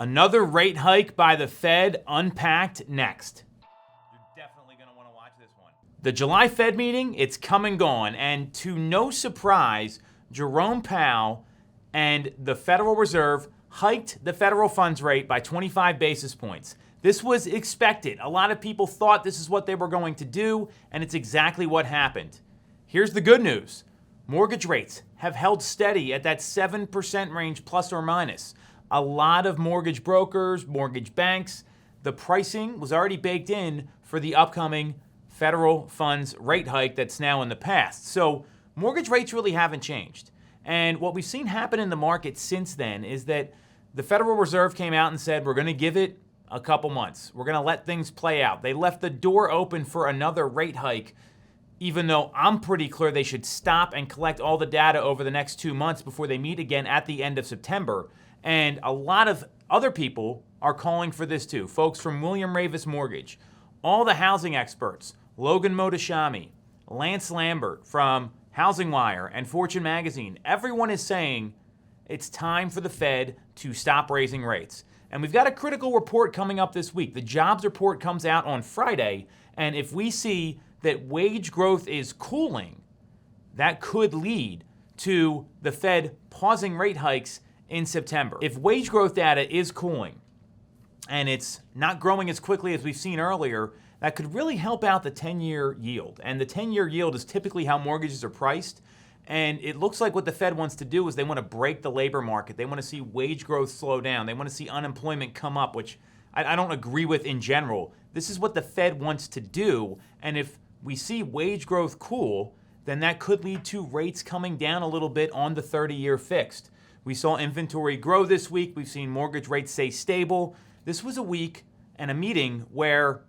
Another rate hike by the Fed unpacked next. You're definitely going to want to watch this one. The July Fed meeting, it's come and gone, and to no surprise, Jerome Powell and the Federal Reserve hiked the federal funds rate by 25 basis points. This was expected. A lot of people thought this is what they were going to do, and it's exactly what happened. Here's the good news. Mortgage rates have held steady at that 7% range plus or minus. A lot of mortgage brokers, mortgage banks, the pricing was already baked in for the upcoming federal funds rate hike that's now in the past. So mortgage rates really haven't changed. And what we've seen happen in the market since then is that the Federal Reserve came out and said, we're going to give it a couple months. We're going to let things play out. They left the door open for another rate hike, even though I'm pretty clear they should stop and collect all the data over the next 2 months before they meet again at the end of September. And a lot of other people are calling for this too. Folks from William Ravis Mortgage, all the housing experts, Logan Mohtashami, Lance Lambert from Housing Wire and Fortune Magazine, everyone is saying it's time for the Fed to stop raising rates. And we've got a critical report coming up this week. The jobs report comes out on Friday, and if we see that wage growth is cooling, that could lead to the Fed pausing rate hikes in September. If wage growth data is cooling and it's not growing as quickly as we've seen earlier, that could really help out the 10-year yield. And the 10-year yield is typically how mortgages are priced. And it looks like what the Fed wants to do is they want to break the labor market. They want to see wage growth slow down. They want to see unemployment come up, which I don't agree with in general. This is what the Fed wants to do. And if we see wage growth cool, then that could lead to rates coming down a little bit on the 30-year fixed. We saw inventory grow this week. We've seen mortgage rates stay stable. This was a week and a meeting where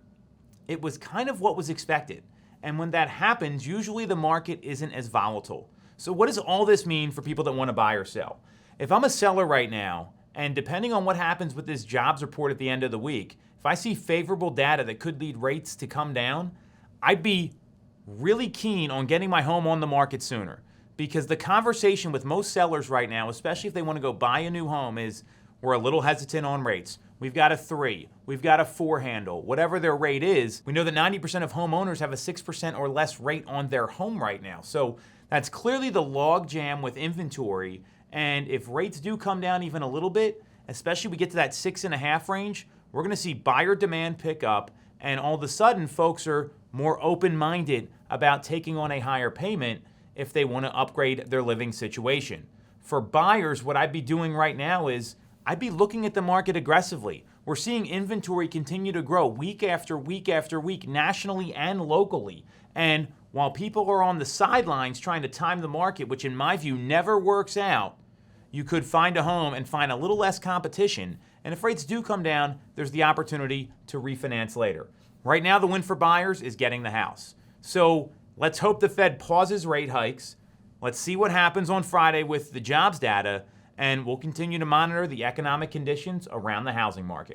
it was kind of what was expected. And when that happens, usually the market isn't as volatile. So what does all this mean for people that want to buy or sell? If I'm a seller right now, and depending on what happens with this jobs report at the end of the week, if I see favorable data that could lead rates to come down, I'd be really keen on getting my home on the market sooner. Because the conversation with most sellers right now, especially if they want to go buy a new home, is we're a little hesitant on rates. We've got a 3, we've got a 4 handle, whatever their rate is. We know that 90% of homeowners have a 6% or less rate on their home right now. So that's clearly the log jam with inventory. And if rates do come down even a little bit, especially we get to that 6.5 range, we're going to see buyer demand pick up. And all of a sudden, folks are more open-minded about taking on a higher payment if they want to upgrade their living situation. For buyers, what I'd be doing right now is I'd be looking at the market aggressively. We're seeing inventory continue to grow week after week after week, nationally and locally. And while people are on the sidelines trying to time the market, which in my view never works out, you could find a home and find a little less competition. And if rates do come down, there's the opportunity to refinance later. Right now, the win for buyers is getting the house. So let's hope the Fed pauses rate hikes. Let's see what happens on Friday with the jobs data, and we'll continue to monitor the economic conditions around the housing market.